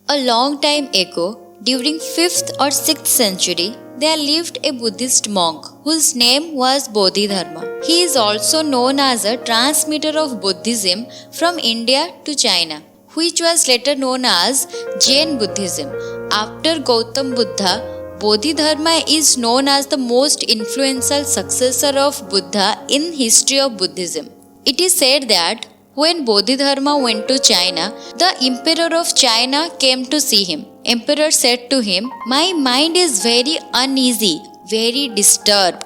A long time ago, during 5th or 6th century, there lived a Buddhist monk whose name was Bodhidharma. He is also known as a transmitter of Buddhism from India to China, which was later known as Jain Buddhism. After Gautam Buddha, Bodhidharma is known as the most influential successor of Buddha in history of Buddhism. It is said that when Bodhidharma went to China, the emperor of China came to see him. Emperor said to him, "My mind is very uneasy, very disturbed.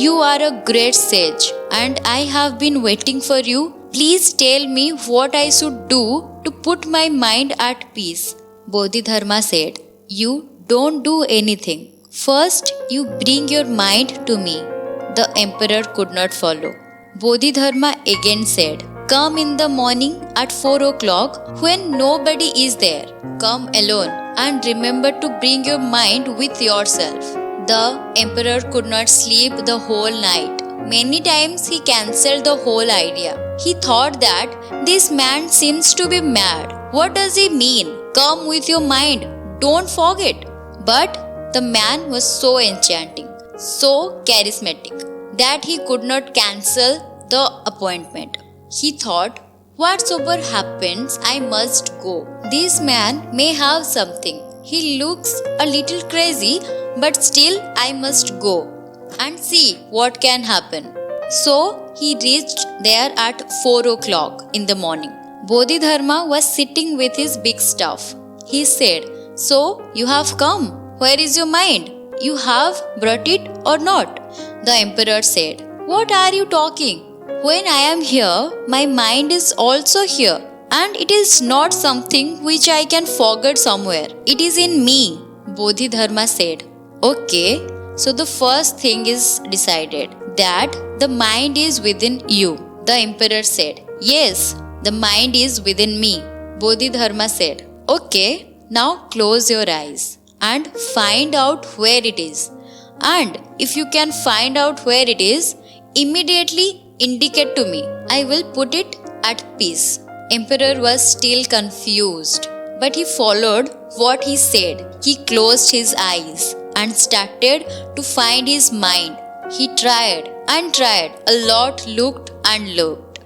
You are a great sage and I have been waiting for you. Please tell me what I should do to put my mind at peace." Bodhidharma said, "You don't do anything. First, you bring your mind to me." The emperor could not follow. Bodhidharma again said, "Come in the morning at 4 o'clock when nobody is there. Come alone and remember to bring your mind with yourself." The emperor could not sleep the whole night. Many times he cancelled the whole idea. He thought that this man seems to be mad. What does he mean? Come with your mind. Don't forget. But the man was so enchanting, so charismatic, that he could not cancel the appointment. He thought, whatsoever happens, I must go. This man may have something. He looks a little crazy, but still I must go and see what can happen. So he reached there at 4 o'clock in the morning. Bodhidharma was sitting with his big staff. He said, "So you have come. Where is your mind? You have brought it or not?" The emperor said, "What are you talking? When I am here, my mind is also here, and it is not something which I can forget somewhere. It is in me." Bodhidharma said, "Okay, so the first thing is decided, that the mind is within you." The emperor said, "Yes, the mind is within me." Bodhidharma said, "Okay, now close your eyes and find out where it is. And if you can find out where it is, immediately indicate to me. I will put it at peace." Emperor was still confused, but he followed what he said. He closed his eyes and started to find his mind. He tried and tried. A lot looked and looked.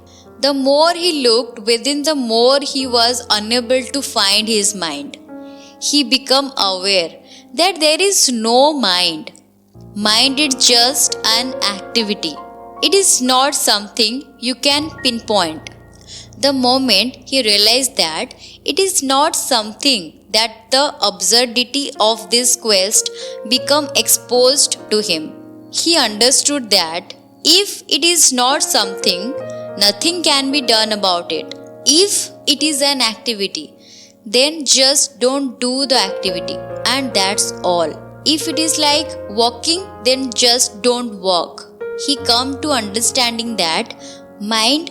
The more he looked within, the more he was unable to find his mind. He became aware that there is no mind. Mind is just an activity. It is not something you can pinpoint. The moment he realized that it is not something, that the absurdity of this quest became exposed to him. He understood that if it is not something, nothing can be done about it. If it is an activity, then just don't do the activity, and that's all. If it is like walking, then just don't walk. He come to understanding that mind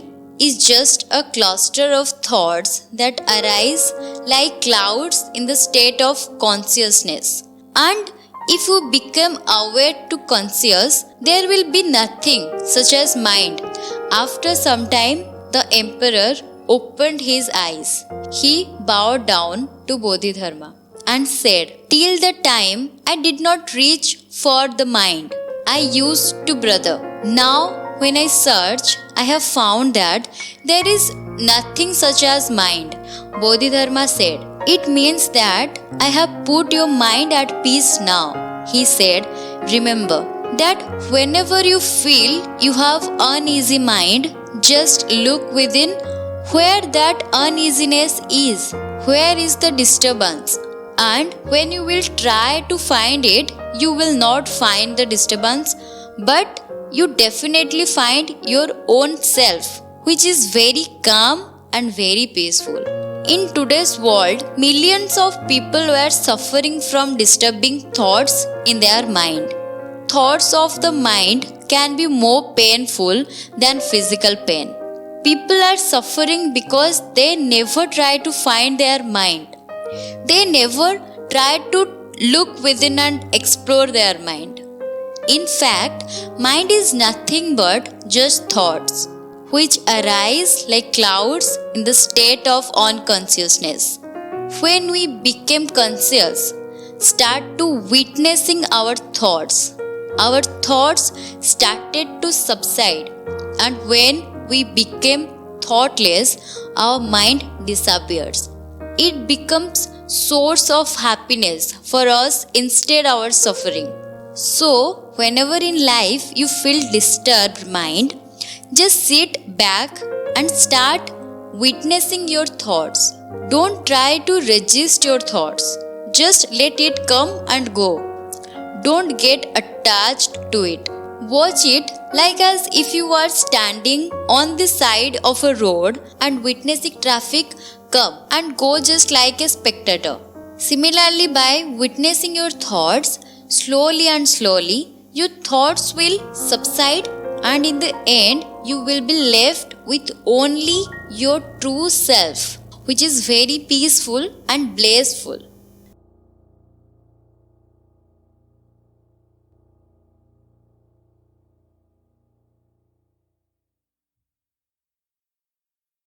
is just a cluster of thoughts that arise like clouds in the state of consciousness. And if you become aware to conscious, there will be nothing such as mind. After some time, the emperor opened his eyes. He bowed down to Bodhidharma and said, "Till the time I did not reach for the mind, I used to brother. Now when I search, I have found that there is nothing such as mind." Bodhidharma said, "It means that I have put your mind at peace now." He said, "Remember that whenever you feel you have uneasy mind, just look within where that uneasiness is. Where is the disturbance? And when you will try to find it, you will not find the disturbance, but you definitely find your own self, which is very calm and very peaceful." In today's world, millions of people were suffering from disturbing thoughts in their mind. Thoughts of the mind can be more painful than physical pain. People are suffering because they never try to find their mind. They never try to look within and explore their mind. In fact, mind is nothing but just thoughts, which arise like clouds in the state of unconsciousness. When we became conscious, start to witnessing our thoughts started to subside, and when we became thoughtless, our mind disappears. It becomes source of happiness for us instead our suffering. So, whenever in life you feel disturbed mind, just sit back and start witnessing your thoughts. Don't try to resist your thoughts. Just let it come and go. Don't get attached to it. Watch it like as if you are standing on the side of a road and witnessing traffic come and go just like a spectator. Similarly, by witnessing your thoughts slowly, your thoughts will subside, and in the end, you will be left with only your true self, which is very peaceful and blissful.